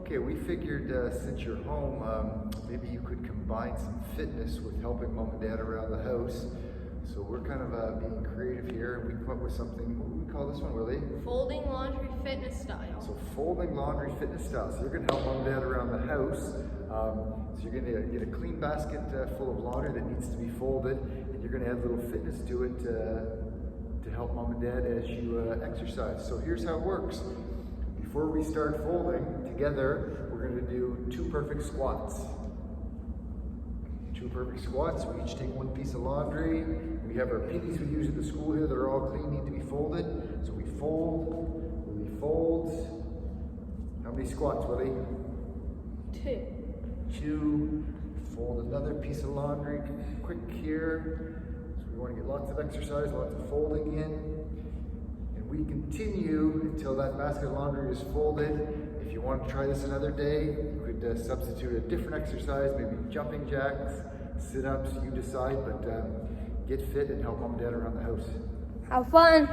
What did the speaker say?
Okay, we figured since you're home, maybe you could combine some fitness with helping mom and dad around the house. So we're kind of being creative here, and we come up with something. What do we call this one, Willie? Folding laundry fitness style. So folding laundry fitness style. So you're going to help mom and dad around the house. So you're going to get a clean basket full of laundry that needs to be folded, and you're going to add a little fitness to it to help mom and dad as you exercise. So here's how it works. Before we start folding together, we're going to do 2 perfect squats. 2 perfect squats. We each take 1 piece of laundry. We have our peelies we use at the school here that are all clean, need to be folded. So we fold. How many squats, Willie? 2. 2. Fold another piece of laundry quick here. So we want to get lots of exercise, lots of folding in. And we continue until that basket of laundry is folded. If you want to try this another day, you could substitute a different exercise, maybe jumping jacks, sit-ups, you decide, but get fit and help mom and dad around the house. Have fun.